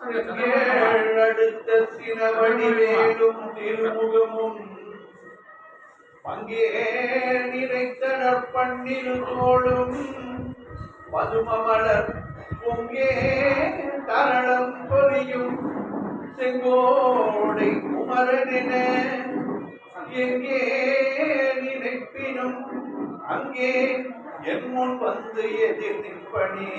அடுத்த சினவடிவேலும் திருமுகமும் அங்கே நினைத்தனர் பண்ணிரு தோளும் பதுமமலர் பொங்கே தரளம் பொறியும் செங்கோடை குமரனென எங்கே நினைப்பினும் அங்கே என் முன் வந்து எதிர் நிற்பனே.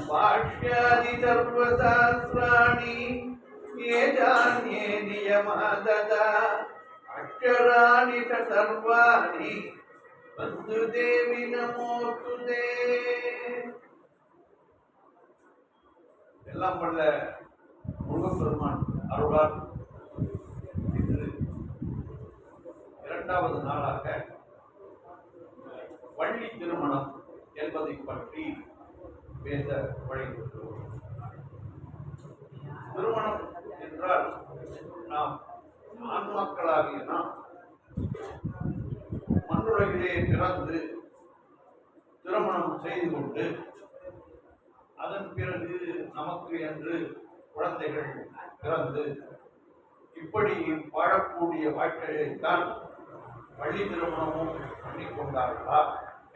பாஷ்யாதி சர்வசாஸ்திராணி ஏஜான்யே நியமாததா அக்ஷராணி சர்வாணி வந்து தேவி நமோதுதே. எல்லாம் வல்ல முருகப்பெருமான் அருளால் இன்று இரண்டாவது நாளாக வள்ளி திருமணம் என்பதை பற்றி பேச வழிபடுகிறோம். திருமணம் என்றால் நாம் ஆன்மாக்களாகிய நாம் மண்ணுலகிலே பிறந்து திருமணம் செய்து கொண்டு அதன் பிறகு நமக்கு என்று குழந்தைகள் பிறந்து இப்படி வாழக்கூடிய வாழ்க்கையைத்தான் வள்ளி திருமணமும் பண்ணிக்கொண்டார்களா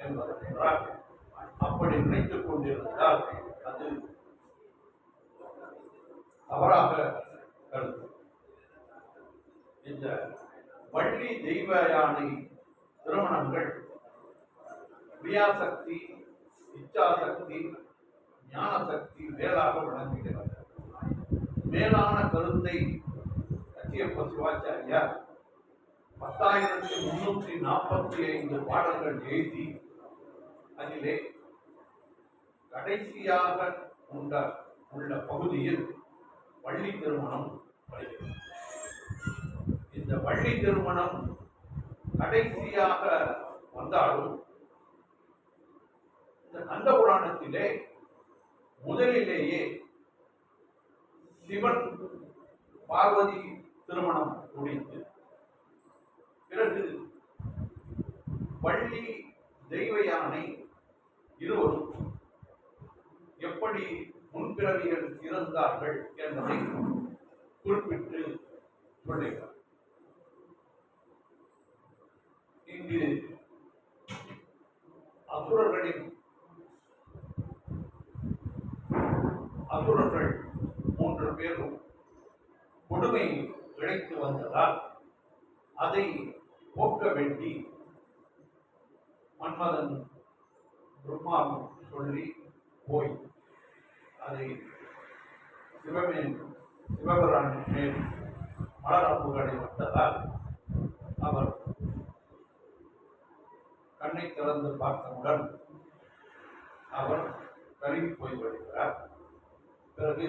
என்பதென்றால் அப்படி நினைத்துக் கொண்டிருந்தால் அது தவறாக கருத்து. இந்த வள்ளி தெய்வ யானை திருமணங்கள் கிரியாசக்தி, இச்சாசக்தி, ஞான சக்தி வேளாக வழங்குகிறது. மேலான கருத்தை கச்சியப்ப சிவாச்சாரியார் 10,345 பாடல்கள் எழுதி அதிலே கடைசியாக உள்ள பகுதியில் வள்ளி திருமணம் வருகிறது. இந்த வள்ளி திருமணம் கடைசியாக வந்தாலும் இந்த கந்த புராணத்திலே முதலிலேயே சிவன் பார்வதி திருமணம் முடிந்து பிறகு வள்ளி தெய்வ யானை இருவரும் எப்படி முன்பிறவிகள் இருந்தார்கள் என்பதை குறிப்பிட்டு சொல்லுகிறார். இங்கு அசுரர்கள் 3 பேரும் கொடுமை இழைத்து வந்ததால் அதை போக்க வேண்டி மன்மதன் பிரம்மாவும் சொல்லி போய் அதை சிவபெருமான் மேல் மலரம்புகளை வந்ததால் அவர் கண்ணை திறந்து பார்த்தவுடன் அவர் கருகி போய் வருகிறார். பிறகு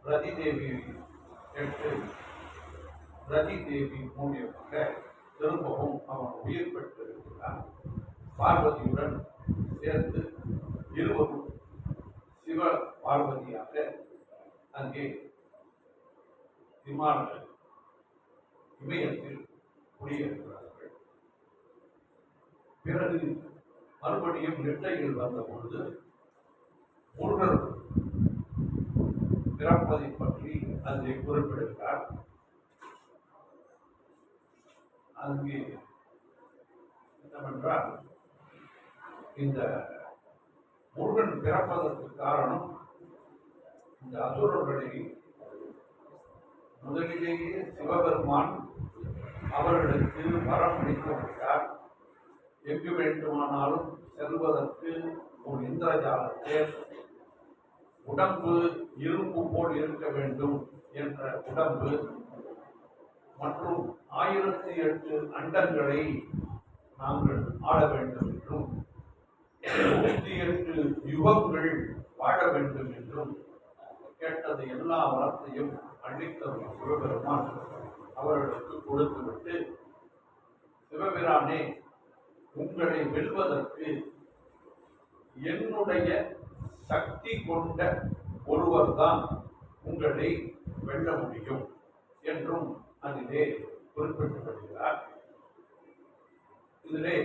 ரதி தேவி கேட்டு ரதி தேவி மூலியமாக திரும்பவும் அவன் உயிர் பெற்றிருக்கிறார். பார்வதியுடன் சேர்ந்து இருவரும் சிவ பார்வதியாக அங்கே இமயத்தில் குடியேறுகிறார்கள். பிறகு மறுபடியும் நெட்டையில் வந்த பொழுது முருகர் பிறப்பதை பற்றி அதை குறிப்பிடுகிறார். அங்கே என்னவென்றால் இந்த முருகன் பிறப்பதற்கு காரணம் இந்த அசுரர்களை முதலிலேயே சிவபெருமான் அவர்களுக்கு வரம் அளித்து விட்டார். எங்கு வேண்டுமானாலும் செல்வதற்கு ஒரு இந்திரஜாலத்தை உடம்பு இரும்பு போல் இருக்க வேண்டும் என்ற உடம்பு மற்றும் 1008 அண்டங்களை நாங்கள் ஆள வேண்டும் என்றும் 108 யுகங்கள் வாழ வேண்டும் என்றும் கேட்டது எல்லா வரத்தையும் அளித்தவர் சிவபெருமான் அவர்களுக்கு கொடுத்துவிட்டு, சிவபிரானே, உங்களை வெல்வதற்கு என்னுடைய சக்தி கொண்ட ஒருவர் தான் உங்களை வெல்ல முடியும் என்றும் அதிலே குறிப்பிடப்படுகிறார். இதிலே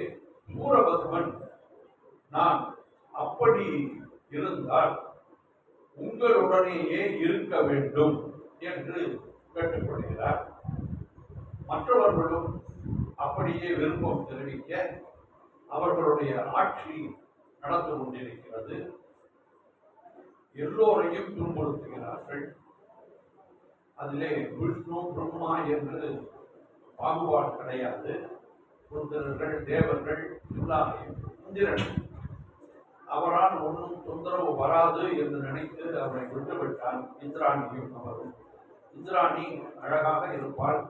சூரபத்மன் நான் அப்படி இருந்தால் உங்களுடனேயே இருக்க வேண்டும் என்று கேட்டுக்கொள்கிறார். மற்றவர்களும் அப்படியே விருப்பம் தெரிவிக்க அவர்களுடைய ஆட்சி நடந்து கொண்டிருக்கிறது. எல்லோரையும் துன்புறுத்துகிறார்கள். அதிலே விஷ்ணு பிரம்மா என்று பாகுபாடு கிடையாது. ருத்ரர்கள் தேவர்கள் எல்லாரையும் இந்திரன் அவரால் ஒன்றும் தொந்தரவு வராது என்று நினைத்து அவரை விட்டுவிட்டான். இந்திராணியும் அவரும். இந்திராணி அழகாக இருப்பாள்.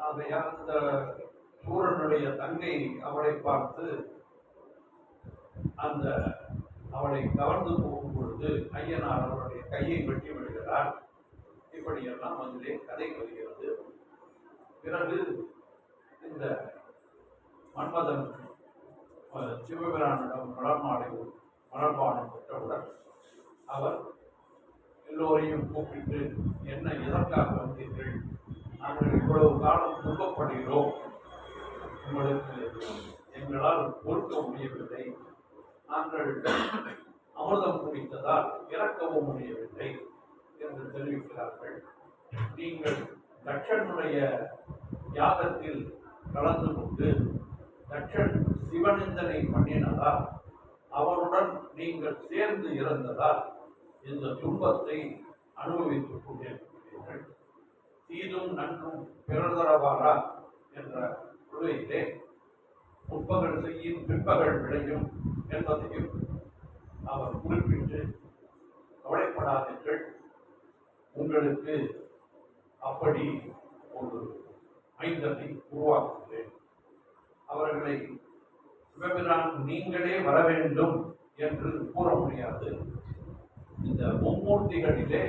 ஆகையால் இந்த சூரனுடைய தங்கை அவளை பார்த்து அந்த அவளை கவர்ந்து போகும் பொழுது ஐயனார் அவருடைய கையை வெட்டி விடுகிறார். இப்படியெல்லாம் அதிலே கதை வருகிறது. பிறகு இந்த மன்மதன் சிவபிரானிடம் மலர்பானம் பெற்றவுடன் அவர் எல்லோரையும் கூப்பிட்டு, என்ன எதற்காக வந்தீர்கள்? நாங்கள் இவ்வளவு காலம் துன்பப்படுகிறோம், உங்களுக்கு எங்களால் பொறுக்க முடியவில்லை. நாங்கள் அமிர்தம் குடித்ததால் இறக்கவும் முடியவில்லை என்று தெரிவிக்கிறார்கள். நீங்கள் தட்சனுடைய யாகத்தில் கலந்து கொண்டு தட்சன் சிவநிந்தனை பண்ணினதால் அவருடன் நீங்கள் சேர்ந்து இறந்ததால் இந்த துன்பத்தை அனுபவித்துக் கொண்டிருக்கிறீர்கள். தீதும் நன்றும் பிறர் தரவாரா என்ற கொள்கையிலே முற்பகல் செய்யும் பிற்பகல் விளையும் என்பதையும் அவர் குறிப்பிட்டு, கவலைப்படாதீர்கள், உங்களுக்கு அப்படி ஒரு மைந்தனை உருவாக்குகிறேன். அவர்களை சிவபிரான் நீங்களே வர வேண்டும் என்று கூற முடியாது. இந்த மும்மூர்த்திகளிலே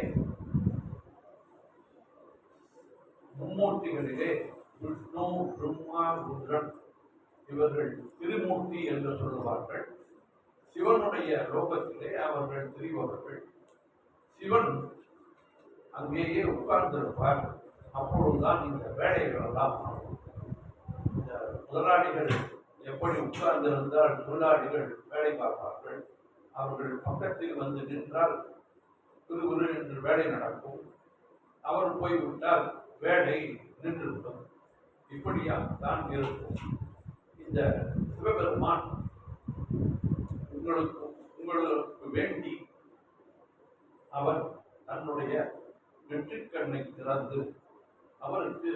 விஷ்ணு பிரம்மா ருத்ரன் இவர்கள் திருமூர்த்தி என்று சொல்லுவார்கள். சிவனுடைய லோகத்திலே அவர்கள் திரிபவர்கள். சிவன் அங்கேயே உட்கார்ந்திருப்பார். அப்பொழுதுதான் இந்த வேலைகள் எல்லாம் ஆகும். இந்த முதலாளிகள் எப்படி உட்கார்ந்திருந்தால் தொழிலாளிகள் வேலை பார்ப்பார்கள். அவர்கள் பக்கத்தில் வந்து நின்றால் விறுவிறு என்று வேலை நடக்கும். அவர் போய்விட்டால் வேலை நின்றுவிடும். இப்படியாகத்தான் இருக்கும். இந்த சிவபெருமான் உங்களுக்கு வேண்டி அவர் தன்னுடைய நெற்றிக்கண்ணை திறந்து அவருக்கு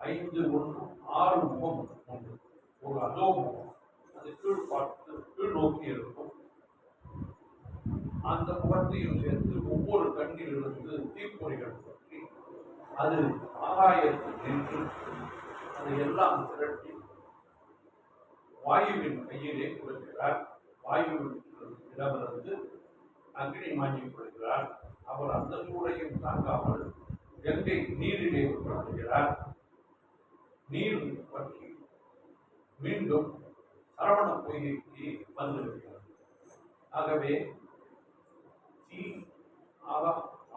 5 ஒன்றும் 6 முகம் உண்டு. ஒரு அதோமுகம், அது கீழ் நோக்கி இருக்கும். அந்த முகத்தையும் சேர்த்து ஒவ்வொரு கண்ணிலிருந்து தீப்பொறிகள் பற்றி அது ஆகாயத்தில் நின்று அதை எல்லாம் திரட்டி வாயுவின் கையிலே கொடுக்கிறார். வாயுவின் இடமிருந்து அக்னி மாஞ்சிக் கொள்கிறார். அவர் அந்த சூடையும் தாங்காமல் கங்கை நீரிலே உட்படுத்துகிறார். நீர் பற்றி மீண்டும் சரவண பொய்கைக்கு வந்துவிடுகிறது. ஆகவே தீ,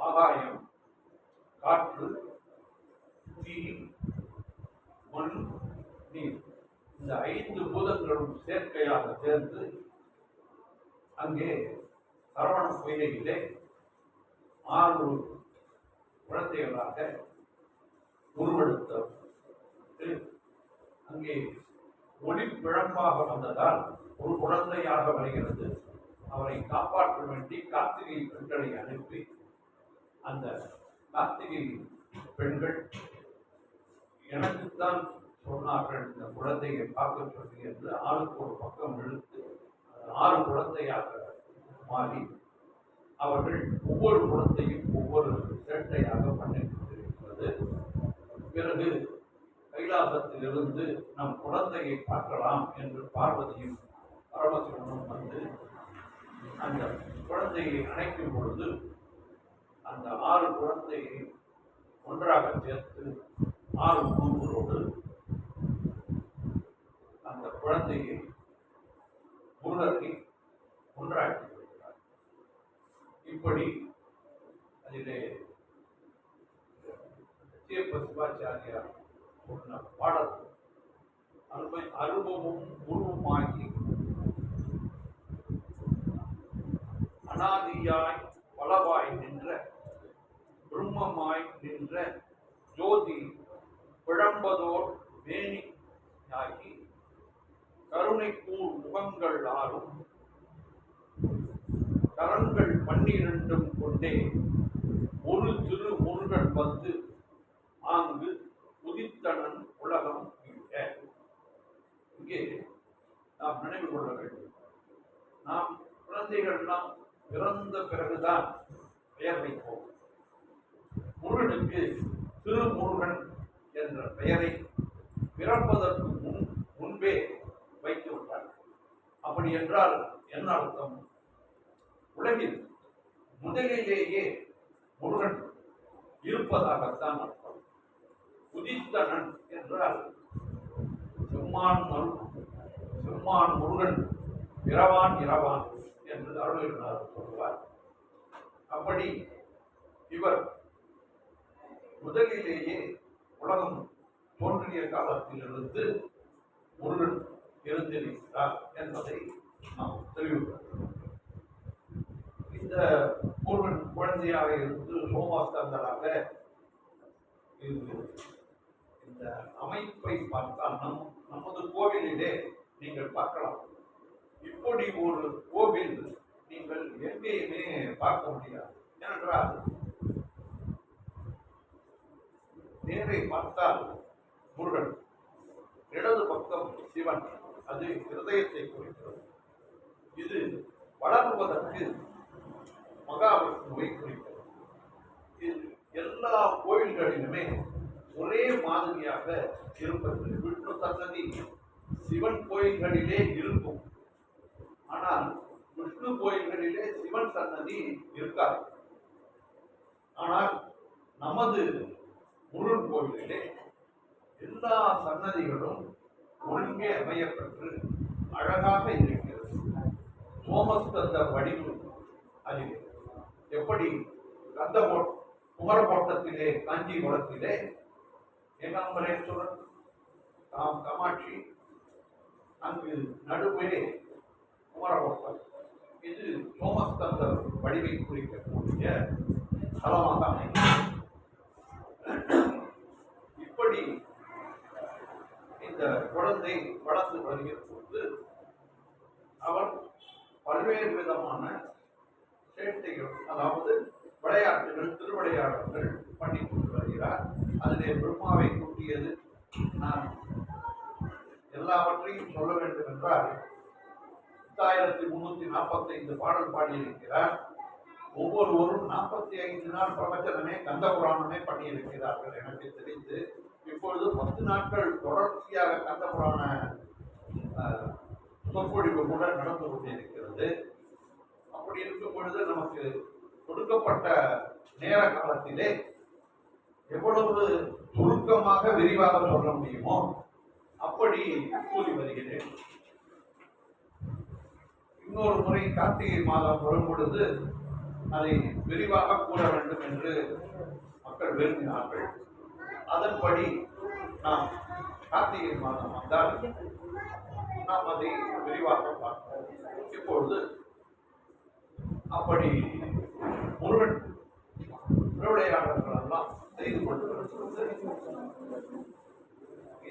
ஆகாயம், காற்று, தீ, மண், நீர், இந்த 5 பூதங்களும் சேர்க்கையாக சேர்ந்து அங்கே சரவண பொய்கையிலே 6 குழந்தைகளாக உருவெடுத்த அங்கே ஒளி பிழம்பாக வந்ததால் ஒரு குழந்தையாக வருகிறது. அவரை காப்பாற்ற வேண்டி கார்த்திகை பெண்களை அனுப்பி அந்த கார்த்திகை பெண்கள் எனக்குத்தான் சொன்னார்கள் இந்த குழந்தையை பார்க்க சொல்லி என்று ஆளுக்கு ஒரு பக்கம் இழுத்து 6 குழந்தையாக மாறி அவர்கள் ஒவ்வொரு குழந்தையும் ஒவ்வொரு சேட்டையாக பண்ணிக்கொண்டிருக்கிறது. பிறகு கைலாசத்திலிருந்து நம் குழந்தையை பார்க்கலாம் என்று பார்வதியும் பரமசிவனும் வந்து அந்த குழந்தையை அணைக்கும் பொழுது அந்த 6 குழந்தையை ஒன்றாக சேர்த்து 6 முகங்களோடு அந்த குழந்தையை முருகனை ஒன்றாக்கி வருகிறார். இப்படி அதிலே சிவாச்சாரியார் சொன்ன பாடல் அருவமும் உருவமாகி அனாதியாய் பலவாய் நின்ற பிரம்மமாய் நின்ற ஜோதி பிழம்பதோர் மேனியாகி கருணைக்கூர் முகங்கள் ஆறும் கரங்கள் 12 கொண்டே ஒரு திரு முருகன் வந்து ஆங்கு உதித்தனன் உலகம் இங்கே நாம் நினைவு கொள்ள வேண்டும். நாம் குழந்தைகள்லாம் பிறந்த பிறகுதான் பெயர் வைப்போம். முருகனுக்கு திருமுருகன் என்ற பெயரை பிறப்பதற்கு முன்பே வைத்து விட்டார். அப்படி என்றால் என்ன அர்த்தம்? உலகில் முதலிலேயே முருகன் இருப்பதாகத்தான் அர்த்தம். உதித்தனன் என்றால் செம்மான் முருகன் இரவான் இரவான் என்று அருள்கிறார் சொல்வார். அப்படி இவர் முதலிலேயே உலகம் தோன்றிய காலத்திலிருந்து முருகன் இருந்திருக்கிறார் என்பதை நாம் தெரிவிக்கிறோம். இந்த முருகன் குழந்தையாக இருந்து சோமாஸ்கந்தராக இந்த அமைப்பை பார்த்தால் நமது கோவிலிலே நீங்கள் பார்க்கலாம். இப்படி ஒரு கோவில் நீங்கள் எங்கேயுமே பார்க்க முடியாது. ஏனென்றால் நேரை பார்த்தால் முருகன், இடது பக்கம் சிவன், அது இருதயத்தை குறிக்கிறது. இது வளர்வதற்கு மகாவிஷ்ணுவை குறிக்கிறது. இது எல்லா கோயில்களிலுமே ஒரே மாதிரியாக இருப்பது. விஷ்ணு சன்னதி சிவன் கோயில்களிலே இருக்கும், ஆனால் விஷ்ணு கோயில்களிலே சிவன் சன்னதி இருக்காது. ஆனால் நமது முருகன் கோயிலிலே எல்லா சன்னதிகளும் ஒருங்கே அமையப்பெற்று அழகாக இருக்கிறது. சோமஸ்கந்த வடிவு அதில் எப்படி குமரகோட்டத்திலே காஞ்சிபுரத்திலே ஏகாம்பரேஸ்வரர், காமாட்சி, அங்கு நடுவே குமரகோட்டம், இது சோமஸ்கந்தர் வடிவை குறிக்கக்கூடிய தலமாக அமைந்தது. இப்படி இந்த குழந்தை வளர்ந்து வருகிற போது அவர் பல்வேறு விதமான சேட்டைகள், அதாவது விளையாட்டுகள், திருவிளையாடல்கள் பண்ணி கொண்டு வருகிறார். அதிலே பிரம்மாவை கூட்டியது நான் எல்லாவற்றையும் சொல்ல வேண்டும் என்றால் 1345 பாடல் பாடியிருக்கிறார். ஒவ்வொருவரும் 45 நாள் பிரவச்சனமே கந்த புராணமே பண்ணியிருக்கிறார்கள் எனக்கு தெரிந்து. இப்பொழுது 10 நாட்கள் தொடர்ச்சியாக கந்த புராண சொற்பொழிவு கூட நடந்து கொண்டிருக்கிறது. அப்படி இருக்கும் பொழுது நமக்கு கொடுக்கப்பட்ட நேர காலத்திலே எவ்வளவு சுருக்கமாக விரிவாக சொல்ல முடியுமோ அப்படி கூறி வருகிறேன். இன்னொரு முறை கார்த்திகை மாதம் வரும் பொழுது அதை விரிவாக கூற வேண்டும் என்று மக்கள் விரும்பினார்கள். அதன்படி நாம் கார்த்திகை மாதம் வந்தால் நாம் அதை விரிவாக பார்ப்போம். இப்பொழுது அப்படி முருகன் திருவிளையாடல்கள் எல்லாம் செய்து கொண்டு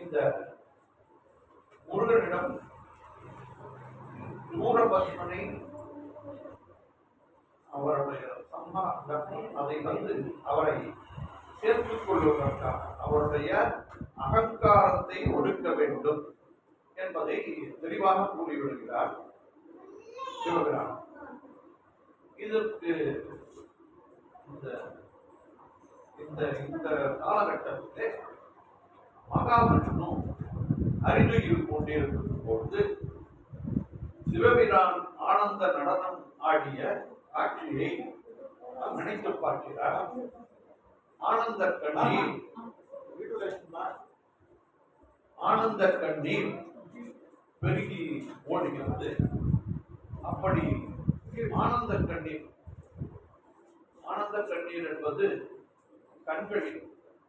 இந்த முருகனிடம் சூரபத்மனை அவருடைய அதை வந்து அவரை சேர்த்துக் கொள்வதற்காக அவருடைய அகங்காரத்தை ஒடுக்க வேண்டும் என்பதை தெளிவாக கூறிவிடுகிறார் சிவபிரான். இதற்கு இந்த காலகட்டத்திலே மகாவிஷ்ணு அருகில் கொண்டிருக்கும் பொழுது சிவபிரான் ஆனந்த நடனம் ஆடிய காட்சியை நினைத்து பார்க்கிறார். ஆனந்த கண்ணீர் பெருகி ஓடுகிறது. அப்படி ஆனந்த கண்ணீர் என்பது கண்களில்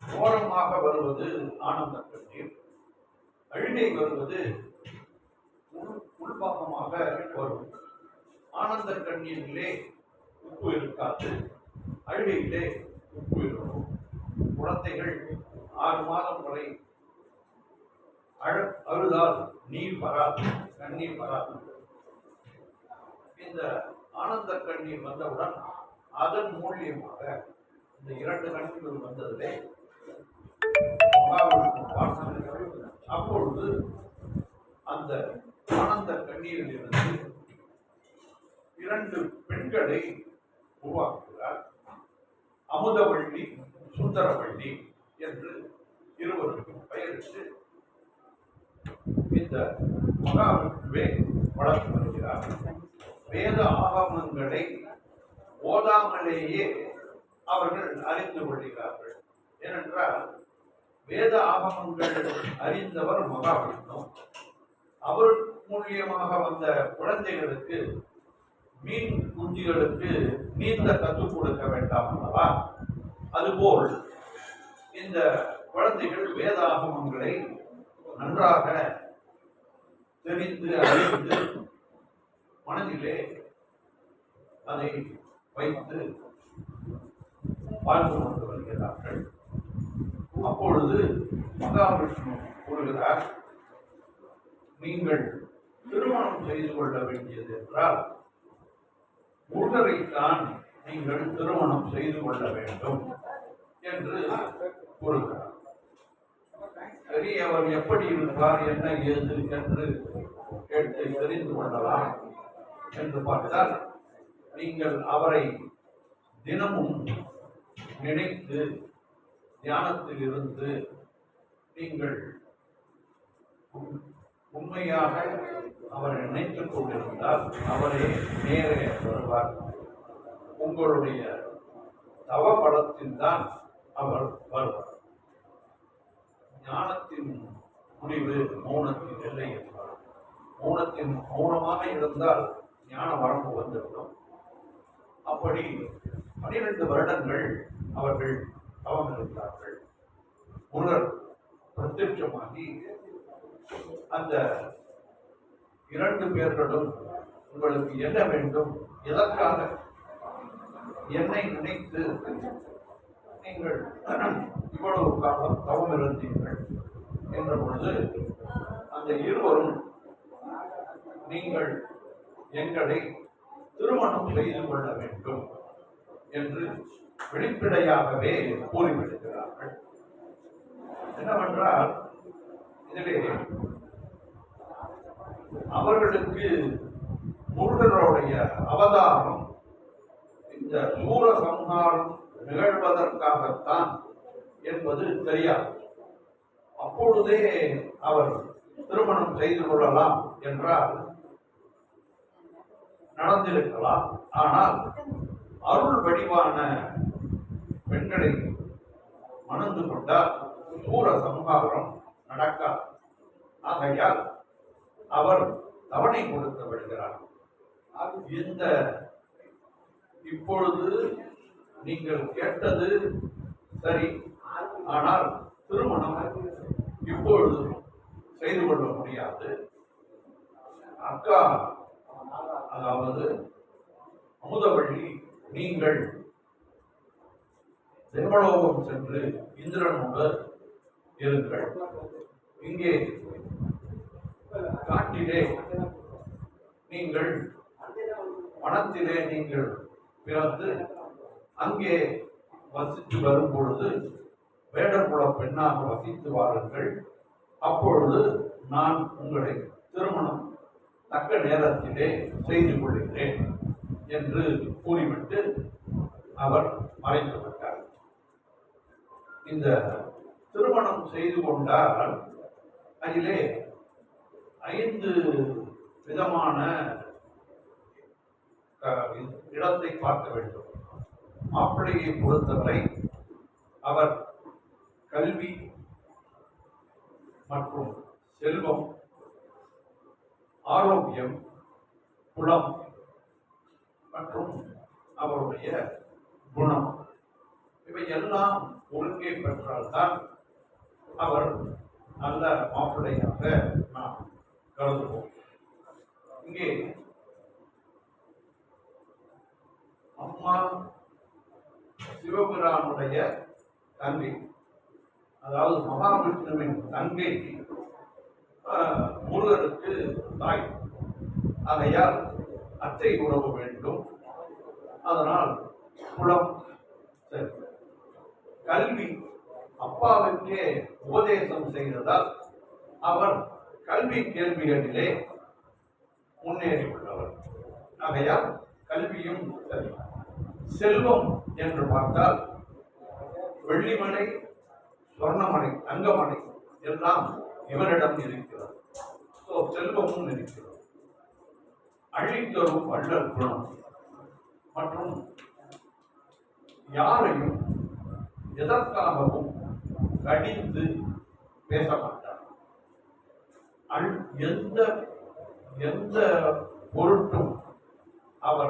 ஓரமாக வருவது ஆனந்த கண்ணீர், அழுகை வருவது உள்பாகமாக வரும். ஆனந்த கண்ணீரிலே உப்பு இருக்காது, அழுகையிலே உப்பு இருக்கும். குழந்தைகள் 6 மாதம் வரை அழுதால் நீர் வராது, கண்ணீர் வராது. இந்த ஆனந்த கண்ணீர் வந்தவுடன் அதன் மூலியமாக இந்த 2 கண்ணீர்கள் வந்ததிலே அப்பொழுது அந்த ஆனந்த கண்ணீரில் இருந்து 2 பெண்களை உருவாக்குகிறார். அமுதவள்ளி, சுந்தரவள்ளி என்று இருவருக்கும் பெயரிட்டு இந்த மகாவிஷ்ணுவே வளர்த்து வருகிறார். வேத ஆகமங்களை ஓதாமலேயே அவர்கள் அறிந்து கொள்கிறார்கள். ஏனென்றால் வேத ஆகமங்கள் அறிந்தவர் மகாவிஷ்ணு. அவர் மூலியமாக வந்த குழந்தைகளுக்கு, மீன் குஞ்சுகளுக்கு நீந்த கற்றுக் கொடுக்க வேண்டாம் அல்லவா? அதுபோல் இந்த குழந்தைகள் வேதாகமங்களை நன்றாக தெரிந்து அறிந்து மனதிலே அதை வைத்து வாழ்ந்து கொண்டு வருகிறார்கள். அப்பொழுது மகாவிஷ்ணு கூறுகிறார், நீங்கள் திருமணம் செய்து கொள்ள வேண்டியது என்றால் முருகரைத்தான் நீங்கள் திருமணம் செய்து கொள்ள வேண்டும் என்று கூறுகிறார். சரி, அவர் எப்படி இருப்பார், என்ன ஏது என்று கேட்டு தெரிந்து கொள்ளலாம் என்று பார்த்தால், நீங்கள் அவரை தினமும் நினைத்து தியானத்தில் இருந்து நீங்கள் உண்மையாக அவரை நினைத்துக் கொண்டிருந்தால் அவரே நேரே வருவார். உங்களுடைய தவ பலத்தில் தான் அவர் வருவார். ஞானத்தின் முடிவு மௌனத்தின் எல்லை என்பார். மௌனமாக இருந்தால் ஞான வரம்பு வந்துவிடும். அப்படி 12 வருடங்கள் அவர்கள் தவம் இருந்தார்கள். முருகர் பிரத்யட்சமாகி அந்த 2 பேர்களும் உங்களுக்கு என்ன வேண்டும், எதற்காக என்னை நினைத்து நீங்கள் இவ்வளவு காலம் தவம் இருந்தீர்கள் என்ற பொழுது அந்த இருவரும் நீங்கள் எங்களை திருமணம் செய்து கொள்ள வேண்டும் என்று வெளிப்படையாகவே கூறிவிடுகிறார்கள். என்னவென்றால் இதிலே அவர்களுக்கு முருகனுடைய அவதாரம் இந்த சூர சம்ஹாரம் நிகழ்வதற்காகத்தான் என்பது தெரியாது. அப்பொழுதே அவர் திருமணம் செய்து கொள்ளலாம் என்றால் நடந்திருக்கலாம். ஆனால் அருள் வடிவான பெண்களை மணந்து கொண்டால் சூர சம்ஹாரம் நடக்காது. ஆகையால் அவர் தவணை கொடுத்து விடுகிறார். இந்த இப்பொழுது நீங்கள் கேட்டது சரி, ஆனால் திருமணம் இப்பொழுது செய்து கொள்ள முடியாது. அக்கா, அதாவது அமுதவள்ளி, நீங்கள் தேவலோகம் சென்று இந்திரனோடு இருங்கள். இங்கே காட்டிலே நீங்கள் வனத்திலே நீங்கள் பிறந்து அங்கே வசித்து வரும் பொழுது வேடர்குல பெண்ணாக வசித்து வாருங்கள். அப்பொழுது நான் உங்களை திருமணம் தக்க நேரத்திலே செய்து கொள்கிறேன் என்று கூறிவிட்டு அவர் மறைத்து விட்டார். இந்த திருமணம் செய்து கொண்டால் அதிலே 5 விதமான இடத்தை பார்க்க வேண்டும். மாப்பிள்ளையை பொறுத்தவரை அவர் கல்வி மற்றும் செல்வம், ஆரோக்கியம், குலம் மற்றும் அவருடைய குணம் இவையெல்லாம் ஒருங்கே பெற்றால்தான் அவர் நல்ல மாப்பிள்ளையாக நாம் கருதுவோம். இங்கே அம்மா சிவபிரானுடைய தங்கை, அதாவது மகாவிஷ்ணுவின் தங்கை முருகனுக்கு தாய். ஆகையால் அத்தை உறவு வேண்டும். அதனால் குலம் சரி. கல்வி அப்பாவுக்கே உபதேசம் செய்ததால் அவர் கல்வி கேள்விகளிலே முன்னேறியுள்ளவர். ஆகையால் கல்வியும் சரி. செல்வம் என்று பார்த்தால் வெள்ளிமனை, சொர்ணமனை, தங்கமனை எல்லாம் இவரிடம் இருக்கிறது. செல்வமும் இருக்கிறது. அழித்தரும் வள்ளல் குணம் மற்றும் யாரையும் எதற்காகவும் கடிந்து பேச மாட்டார். எந்த பொருட்டும்